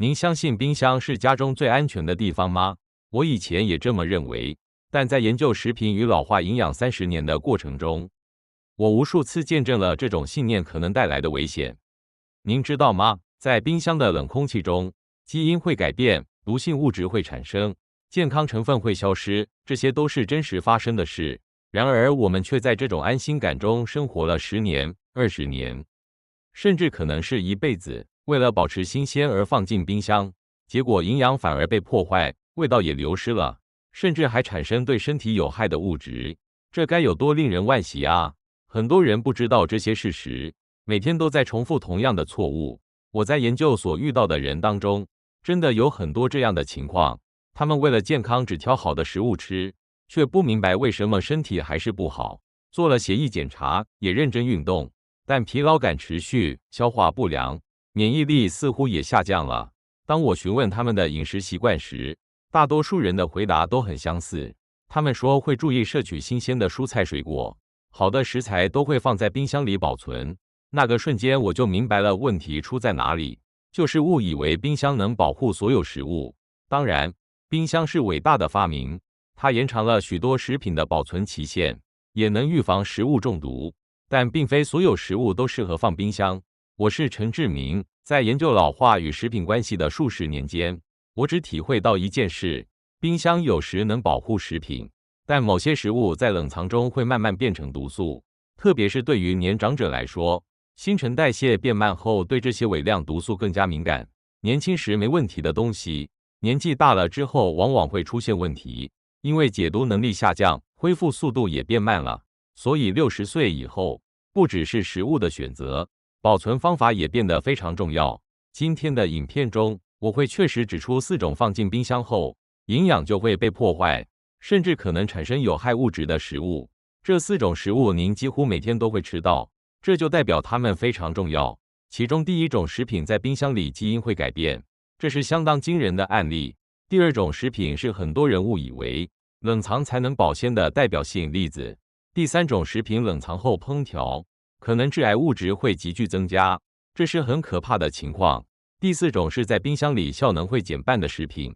您相信冰箱是家中最安全的地方吗？我以前也这么认为，但在研究食品与老化营养30年的过程中，我无数次见证了这种信念可能带来的危险。您知道吗？在冰箱的冷空气中，基因会改变，毒性物质会产生，健康成分会消失，这些都是真实发生的事。然而，我们却在这种安心感中生活了10年、20年，甚至可能是一辈子。为了保持新鲜而放进冰箱，结果营养反而被破坏，味道也流失了，甚至还产生对身体有害的物质。这该有多令人惋惜啊！很多人不知道这些事实，每天都在重复同样的错误。我在研究所遇到的人当中，真的有很多这样的情况。他们为了健康只挑好的食物吃，却不明白为什么身体还是不好。做了血液检查，也认真运动，但疲劳感持续，消化不良，免疫力似乎也下降了。当我询问他们的饮食习惯时，大多数人的回答都很相似。他们说会注意摄取新鲜的蔬菜水果，好的食材都会放在冰箱里保存。那个瞬间我就明白了问题出在哪里，就是误以为冰箱能保护所有食物。当然，冰箱是伟大的发明，它延长了许多食品的保存期限，也能预防食物中毒，但并非所有食物都适合放冰箱。我是陈志明，在研究老化与食品关系的数十年间，我只体会到一件事：冰箱有时能保护食品，但某些食物在冷藏中会慢慢变成毒素，特别是对于年长者来说，新陈代谢变慢后，对这些微量毒素更加敏感。年轻时没问题的东西，年纪大了之后往往会出现问题，因为解毒能力下降，恢复速度也变慢了。所以60岁以后，不只是食物的选择，保存方法也变得非常重要。今天的影片中，我会确实指出4种放进冰箱后，营养就会被破坏，甚至可能产生有害物质的食物。这4种食物您几乎每天都会吃到，这就代表它们非常重要。其中第1种食品在冰箱里基因会改变，这是相当惊人的案例。第2种食品是很多人误以为冷藏才能保鲜的代表性例子。第3种食品冷藏后烹调，可能致癌物质会急剧增加，这是很可怕的情况。第4种是在冰箱里效能会减半的食品。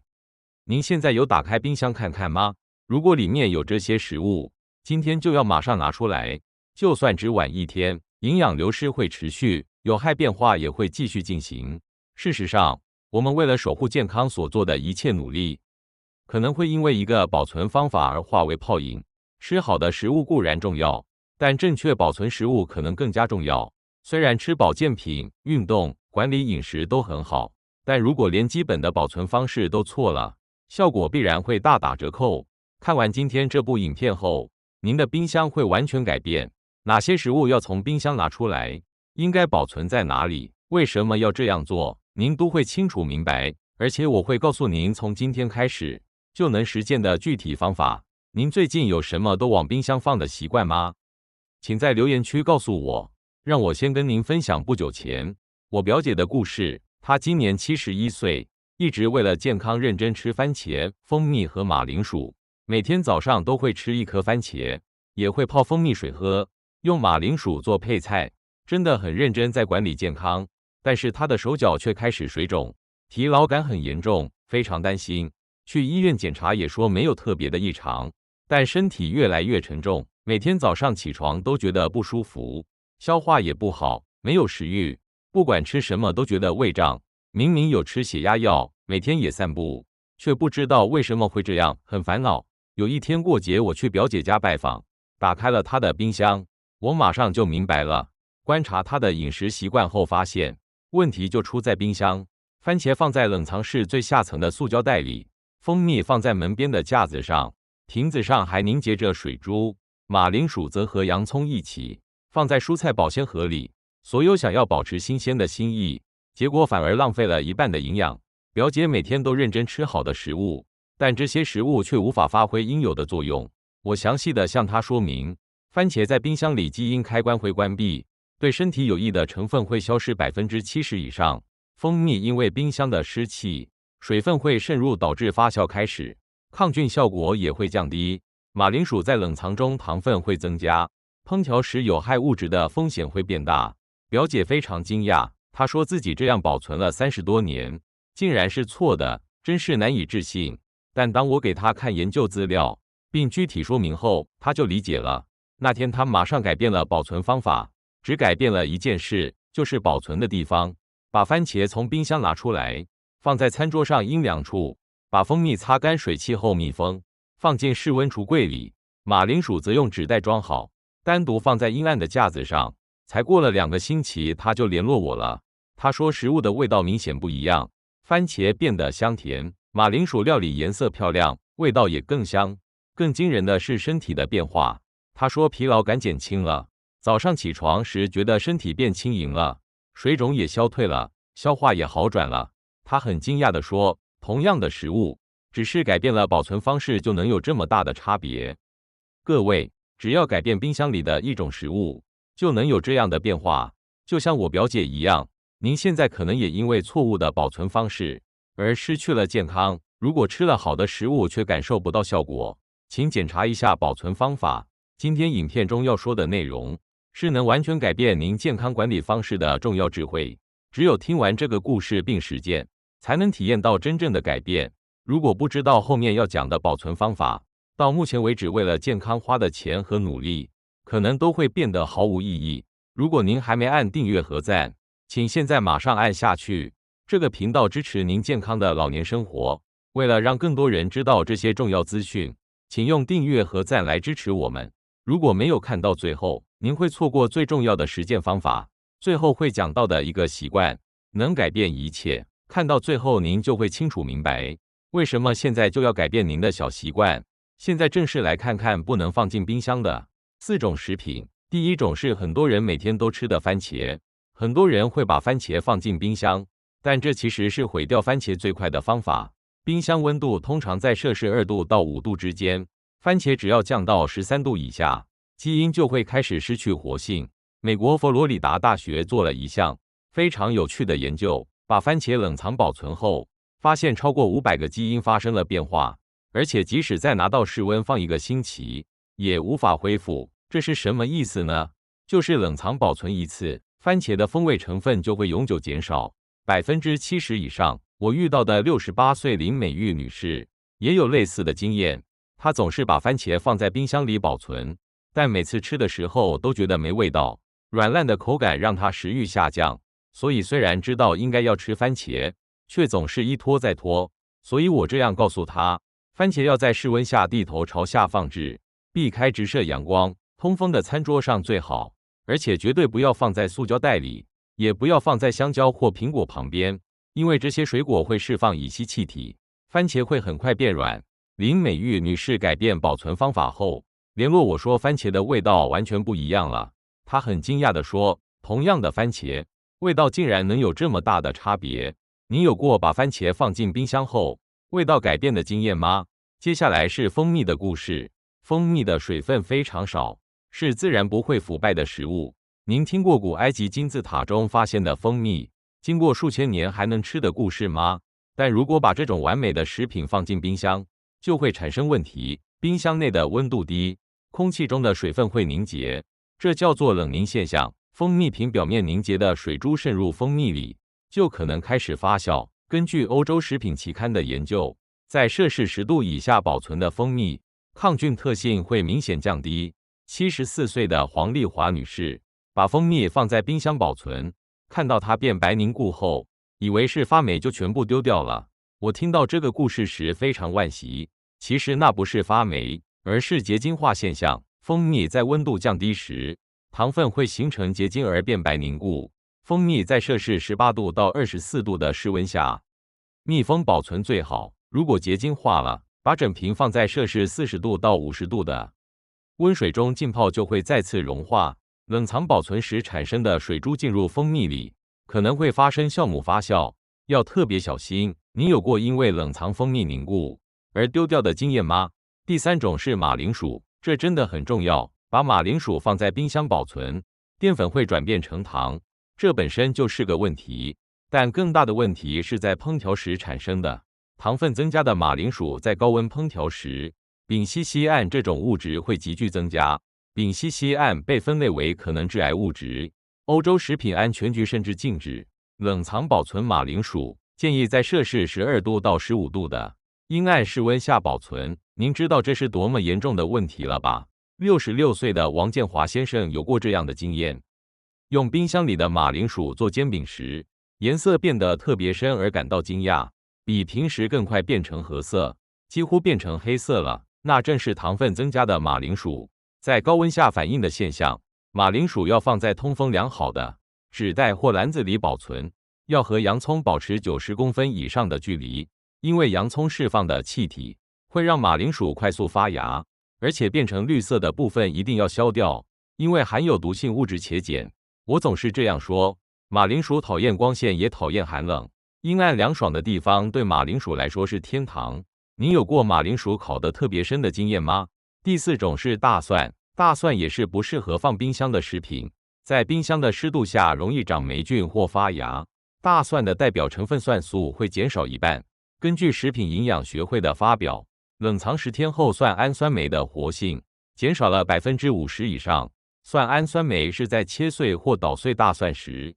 您现在有打开冰箱看看吗？如果里面有这些食物，今天就要马上拿出来，就算只晚1天，营养流失会持续，有害变化也会继续进行。事实上，我们为了守护健康所做的一切努力，可能会因为一个保存方法而化为泡影。吃好的食物固然重要，但正确保存食物可能更加重要。虽然吃保健品、运动、管理饮食都很好，但如果连基本的保存方式都错了，效果必然会大打折扣。看完今天这部影片后，您的冰箱会完全改变。哪些食物要从冰箱拿出来？应该保存在哪里？为什么要这样做？您都会清楚明白，而且我会告诉您从今天开始就能实践的具体方法。您最近有什么都往冰箱放的习惯吗？请在留言区告诉我。让我先跟您分享不久前我表姐的故事。她今年71岁，一直为了健康认真吃番茄、蜂蜜和马铃薯，每天早上都会吃1颗番茄，也会泡蜂蜜水喝，用马铃薯做配菜，真的很认真在管理健康。但是她的手脚却开始水肿，疲劳感很严重，非常担心。去医院检查也说没有特别的异常，但身体越来越沉重，每天早上起床都觉得不舒服，消化也不好，没有食欲，不管吃什么都觉得胃胀。明明有吃血压药，每天也散步，却不知道为什么会这样，很烦恼。有一天过节，我去表姐家拜访，打开了她的冰箱，我马上就明白了。观察她的饮食习惯后发现，问题就出在冰箱。番茄放在冷藏室最下层的塑胶袋里，蜂蜜放在门边的架子上，瓶子上还凝结着水珠，马铃薯则和洋葱一起放在蔬菜保鲜盒里。所有想要保持新鲜的心意，结果反而浪费了1半的营养。表姐每天都认真吃好的食物，但这些食物却无法发挥应有的作用。我详细的向她说明，番茄在冰箱里基因开关会关闭，对身体有益的成分会消失70%以上。蜂蜜因为冰箱的湿气，水分会渗入，导致发酵开始，抗菌效果也会降低。马铃薯在冷藏中糖分会增加，烹调时有害物质的风险会变大。表姐非常惊讶，她说自己这样保存了30多年，竟然是错的，真是难以置信。但当我给他看研究资料，并具体说明后，他就理解了。那天他马上改变了保存方法，只改变了一件事，就是保存的地方。把番茄从冰箱拿出来，放在餐桌上阴凉处，把蜂蜜擦干水汽后密封，放进室温橱柜里。马铃薯则用纸袋装好，单独放在阴暗的架子上。才过了2个星期，他就联络我了。他说食物的味道明显不一样，番茄变得香甜，马铃薯料理颜色漂亮，味道也更香。更惊人的是身体的变化。他说疲劳感减轻了，早上起床时觉得身体变轻盈了，水肿也消退了，消化也好转了。他很惊讶地说，同样的食物，只是改变了保存方式就能有这么大的差别。各位，只要改变冰箱里的一种食物，就能有这样的变化。就像我表姐一样，您现在可能也因为错误的保存方式而失去了健康。如果吃了好的食物却感受不到效果，请检查一下保存方法。今天影片中要说的内容是能完全改变您健康管理方式的重要智慧。只有听完这个故事并实践，才能体验到真正的改变。如果不知道后面要讲的保存方法，到目前为止为了健康花的钱和努力，可能都会变得毫无意义。如果您还没按订阅和赞，请现在马上按下去。这个频道支持您健康的老年生活。为了让更多人知道这些重要资讯，请用订阅和赞来支持我们。如果没有看到最后，您会错过最重要的实践方法。最后会讲到的一个习惯，能改变一切。看到最后，您就会清楚明白，为什么现在就要改变您的小习惯。现在正式来看看不能放进冰箱的4种食品。第一种是很多人每天都吃的番茄。很多人会把番茄放进冰箱，但这其实是毁掉番茄最快的方法。冰箱温度通常在摄氏2度到5度之间，番茄只要降到13度以下，基因就会开始失去活性。美国佛罗里达大学做了一项非常有趣的研究，把番茄冷藏保存后，发现超过500个基因发生了变化，而且即使再拿到室温放1个星期，也无法恢复。这是什么意思呢？就是冷藏保存一次，番茄的风味成分就会永久减少70%以上。我遇到的68岁林美玉女士也有类似的经验，她总是把番茄放在冰箱里保存，但每次吃的时候都觉得没味道，软烂的口感让她食欲下降。所以虽然知道应该要吃番茄，却总是一拖再拖。所以我这样告诉她，番茄要在室温下地头朝下放置，避开直射阳光，通风的餐桌上最好，而且绝对不要放在塑胶袋里，也不要放在香蕉或苹果旁边，因为这些水果会释放乙烯气体，番茄会很快变软。林美玉女士改变保存方法后，联络我说番茄的味道完全不一样了。她很惊讶地说，同样的番茄，味道竟然能有这么大的差别。你有过把番茄放进冰箱后，味道改变的经验吗？接下来是蜂蜜的故事。蜂蜜的水分非常少，是自然不会腐败的食物。您听过古埃及金字塔中发现的蜂蜜经过数千年还能吃的故事吗？但如果把这种完美的食品放进冰箱，就会产生问题。冰箱内的温度低，空气中的水分会凝结，这叫做冷凝现象。蜂蜜瓶表面凝结的水珠渗入蜂蜜里，就可能开始发酵。根据欧洲食品期刊的研究，在摄氏10度以下保存的蜂蜜，抗菌特性会明显降低。74岁的黄丽华女士把蜂蜜放在冰箱保存，看到它变白凝固后，以为是发霉就全部丢掉了。我听到这个故事时非常惋惜，其实那不是发霉，而是结晶化现象。蜂蜜在温度降低时，糖分会形成结晶而变白凝固。蜂蜜在摄氏18度到24度的室温下密封保存最好。如果结晶化了，把整瓶放在摄氏40度到50度的温水中浸泡，就会再次融化。冷藏保存时产生的水珠进入蜂蜜里，可能会发生酵母发酵，要特别小心。你有过因为冷藏蜂蜜凝固而丢掉的经验吗？第3种是马铃薯，这真的很重要。把马铃薯放在冰箱保存，淀粉会转变成糖，这本身就是个问题。但更大的问题是在烹调时产生的。糖分增加的马铃薯在高温烹调时，丙烯酰胺这种物质会急剧增加。丙烯酰胺被分类为可能致癌物质，欧洲食品安全局甚至禁止冷藏保存马铃薯。建议在摄氏12度到15度的阴暗室温下保存。您知道这是多么严重的问题了吧？66岁的王建华先生有过这样的经验：用冰箱里的马铃薯做煎饼时，颜色变得特别深而感到惊讶，比平时更快变成褐色，几乎变成黑色了。那正是糖分增加的马铃薯在高温下反应的现象。马铃薯要放在通风良好的纸袋或篮子里保存，要和洋葱保持90公分以上的距离，因为洋葱释放的气体会让马铃薯快速发芽，而且变成绿色的部分一定要削掉，因为含有毒性物质且碱。我总是这样说，马铃薯讨厌光线也讨厌寒冷，阴暗凉爽的地方对马铃薯来说是天堂。您有过马铃薯烤得特别深的经验吗？第4种是大蒜，大蒜也是不适合放冰箱的食品，在冰箱的湿度下容易长霉菌或发芽。大蒜的代表成分蒜素会减少一半。根据食品营养学会的发表，冷藏10天后蒜氨酸酶的活性减少了50%以上。蒜氨酸酶是在切碎或捣碎大蒜时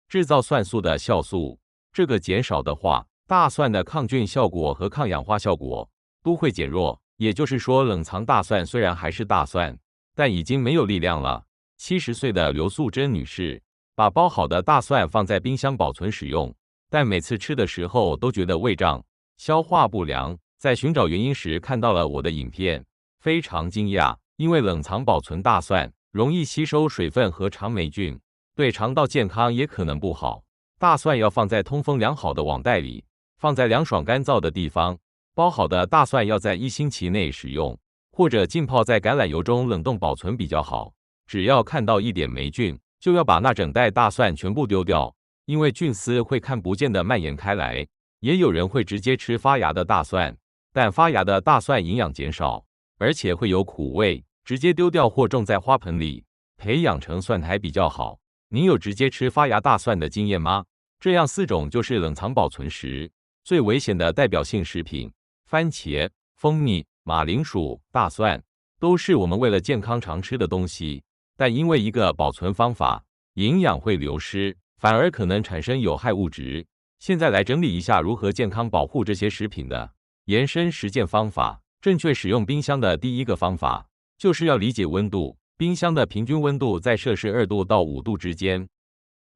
制造蒜素的酵素，这个减少的话，大蒜的抗菌效果和抗氧化效果都会减弱。也就是说，冷藏大蒜虽然还是大蒜，但已经没有力量了。70岁的刘素贞女士把包好的大蒜放在冰箱保存使用，但每次吃的时候都觉得胃胀、消化不良。在寻找原因时看到了我的影片，非常惊讶，因为冷藏保存大蒜容易吸收水分和肠霉菌，对肠道健康也可能不好。大蒜要放在通风良好的网袋里，放在凉爽干燥的地方。包好的大蒜要在1星期内使用，或者浸泡在橄榄油中冷冻保存比较好。只要看到一点霉菌，就要把那整袋大蒜全部丢掉，因为菌丝会看不见的蔓延开来。也有人会直接吃发芽的大蒜，但发芽的大蒜营养减少，而且会有苦味，直接丢掉或种在花盆里培养成蒜苔比较好。您有直接吃发芽大蒜的经验吗？这样4种就是冷藏保存时最危险的代表性食品。番茄、蜂蜜、马铃薯、大蒜都是我们为了健康常吃的东西，但因为一个保存方法，营养会流失，反而可能产生有害物质。现在来整理一下如何健康保护这些食品的延伸实践方法。正确使用冰箱的第一个方法，就是要理解温度。冰箱的平均温度在摄氏2度到5度之间，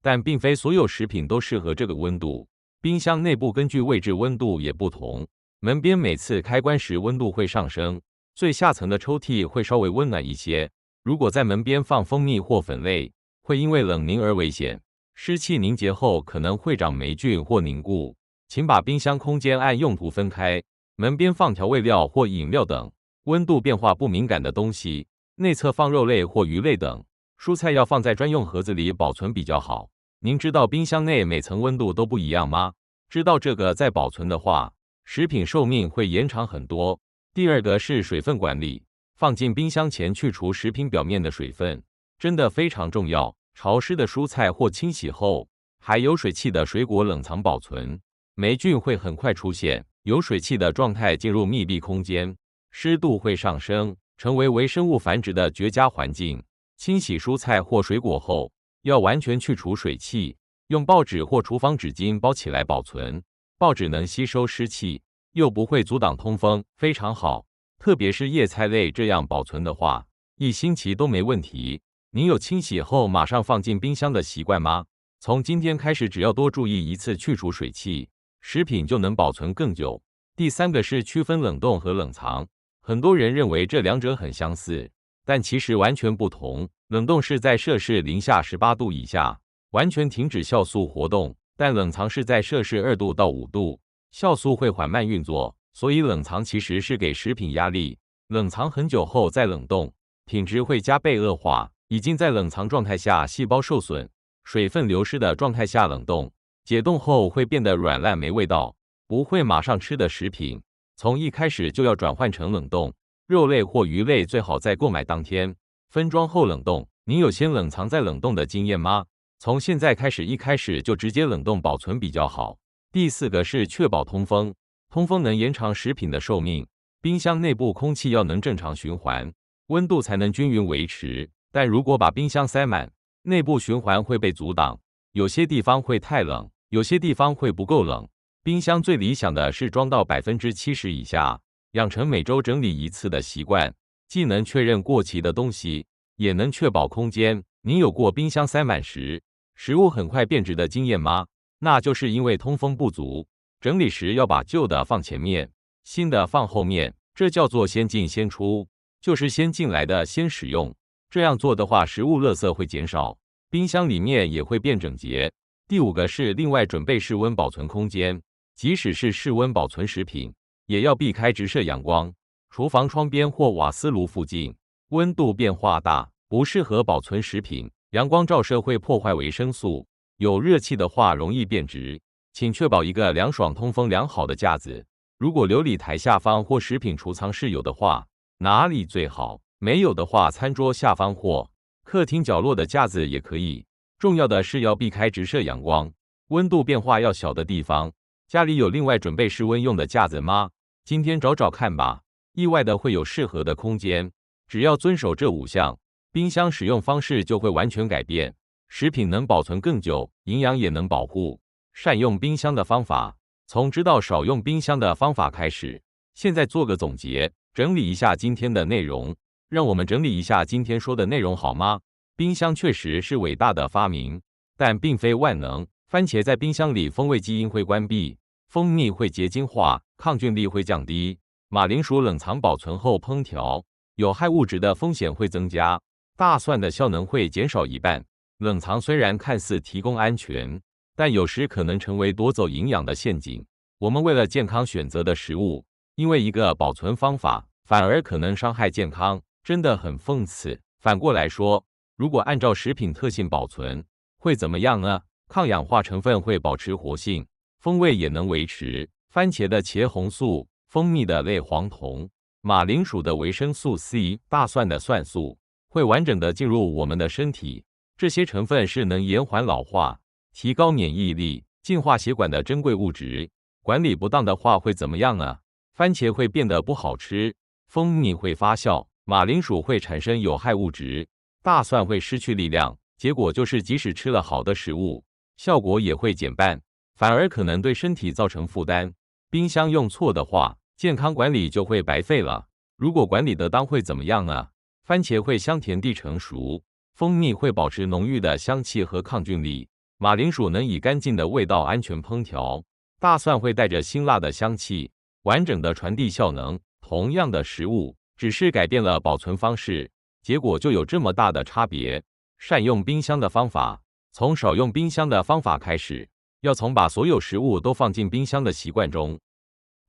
但并非所有食品都适合这个温度。冰箱内部根据位置温度也不同。门边每次开关时温度会上升，最下层的抽屉会稍微温暖一些。如果在门边放蜂蜜或粉类，会因为冷凝而危险，湿气凝结后可能会长霉菌或凝固。请把冰箱空间按用途分开，门边放调味料或饮料等温度变化不敏感的东西，内侧放肉类或鱼类等。蔬菜要放在专用盒子里保存比较好。您知道冰箱内每层温度都不一样吗？知道这个再保存的话，食品寿命会延长很多。第二个是水分管理，放进冰箱前去除食品表面的水分，真的非常重要。潮湿的蔬菜或清洗后还有水汽的水果冷藏保存，霉菌会很快出现，有水汽的状态进入密闭空间，湿度会上升，成为微生物繁殖的绝佳环境。清洗蔬菜或水果后，要完全去除水汽，用报纸或厨房纸巾包起来保存。报纸能吸收湿气，又不会阻挡通风，非常好。特别是叶菜类，这样保存的话，1星期都没问题。您有清洗后马上放进冰箱的习惯吗？从今天开始，只要多注意一次去除水汽，食品就能保存更久。第3个是区分冷冻和冷藏。很多人认为这两者很相似，但其实完全不同。冷冻是在摄氏零下18度以下，完全停止酵素活动。但冷藏是在摄氏2度到5度，酵素会缓慢运作，所以冷藏其实是给食品压力。冷藏很久后再冷冻，品质会加倍恶化。已经在冷藏状态下，细胞受损、水分流失的状态下冷冻，解冻后会变得软烂没味道，不会马上吃的食品，从一开始就要转换成冷冻。肉类或鱼类最好在购买当天分装后冷冻。您有先冷藏再冷冻的经验吗？从现在开始，一开始就直接冷冻保存比较好。第4个是确保通风，通风能延长食品的寿命。冰箱内部空气要能正常循环，温度才能均匀维持。但如果把冰箱塞满，内部循环会被阻挡，有些地方会太冷，有些地方会不够冷。冰箱最理想的是装到70%以下，养成每周整理一次的习惯，既能确认过期的东西，也能确保空间。您有过冰箱塞满时，食物很快变质的经验吗？那就是因为通风不足。整理时要把旧的放前面，新的放后面，这叫做先进先出，就是先进来的先使用。这样做的话，食物垃圾会减少，冰箱里面也会变整洁。第5个是另外准备室温保存空间，即使是室温保存食品，也要避开直射阳光，厨房窗边或瓦斯炉附近，温度变化大，不适合保存食品。阳光照射会破坏维生素，有热气的话容易变质。请确保一个凉爽、通风良好的架子。如果流理台下方或食品储藏室有的话，哪里最好？没有的话，餐桌下方或客厅角落的架子也可以。重要的是要避开直射阳光、温度变化要小的地方。家里有另外准备室温用的架子吗？今天找找看吧，意外的会有适合的空间。只要遵守这5项，冰箱使用方式就会完全改变，食品能保存更久，营养也能保护。善用冰箱的方法，从知道少用冰箱的方法开始。现在做个总结，整理一下今天的内容。让我们整理一下今天说的内容好吗？冰箱确实是伟大的发明，但并非万能。番茄在冰箱里，风味基因会关闭，蜂蜜会结晶化，抗菌力会降低。马铃薯冷藏保存后烹调，有害物质的风险会增加。大蒜的效能会减少一半。冷藏虽然看似提供安全，但有时可能成为夺走营养的陷阱。我们为了健康选择的食物，因为一个保存方法，反而可能伤害健康，真的很讽刺。反过来说，如果按照食品特性保存，会怎么样呢？抗氧化成分会保持活性，风味也能维持。番茄的茄红素，蜂蜜的类黄酮，马铃薯的维生素 C， 大蒜的蒜素，会完整的进入我们的身体。这些成分是能延缓老化、提高免疫力、净化血管的珍贵物质。管理不当的话会怎么样呢？番茄会变得不好吃，蜂蜜会发酵，马铃薯会产生有害物质，大蒜会失去力量。结果就是即使吃了好的食物，效果也会减半，反而可能对身体造成负担。冰箱用错的话，健康管理就会白费了。如果管理得当会怎么样呢？番茄会香甜地成熟，蜂蜜会保持浓郁的香气和抗菌力，马铃薯能以干净的味道安全烹调，大蒜会带着辛辣的香气，完整的传递效能。同样的食物，只是改变了保存方式，结果就有这么大的差别。善用冰箱的方法，从少用冰箱的方法开始，要从把所有食物都放进冰箱的习惯中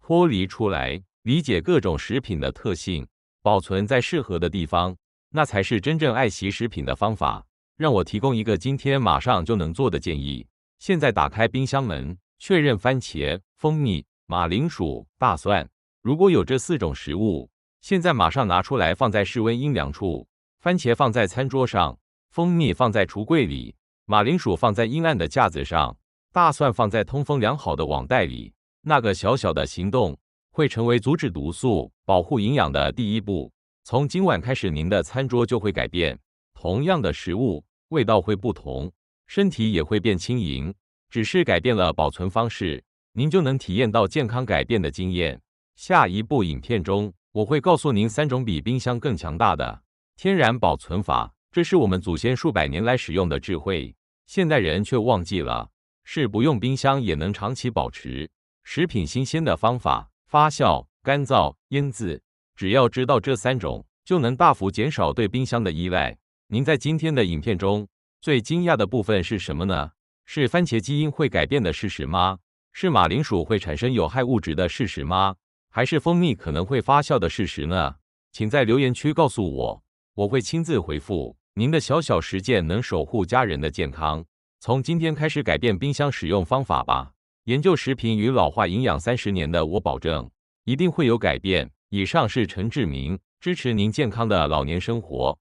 脱离出来，理解各种食品的特性，保存在适合的地方，那才是真正爱惜食品的方法。让我提供一个今天马上就能做的建议。现在打开冰箱门，确认番茄、蜂蜜、马铃薯、大蒜，如果有这4种食物，现在马上拿出来放在室温阴凉处。番茄放在餐桌上，蜂蜜放在橱柜里，马铃薯放在阴暗的架子上，大蒜放在通风良好的网袋里。那个小小的行动，会成为阻止毒素、保护营养的第一步。从今晚开始，您的餐桌就会改变。同样的食物，味道会不同，身体也会变轻盈。只是改变了保存方式，您就能体验到健康改变的经验。下一部影片中，我会告诉您3种比冰箱更强大的天然保存法。这是我们祖先数百年来使用的智慧，现代人却忘记了，是不用冰箱也能长期保持食品新鲜的方法。发酵、干燥、腌制，只要知道这3种，就能大幅减少对冰箱的依赖。您在今天的影片中最惊讶的部分是什么呢？是番茄基因会改变的事实吗？是马铃薯会产生有害物质的事实吗？还是蜂蜜可能会发酵的事实呢？请在留言区告诉我，我会亲自回复。您的小小实践能守护家人的健康。从今天开始改变冰箱使用方法吧。研究食品与老化营养30年的我保证，一定会有改变。以上是陈志明，支持您健康的老年生活。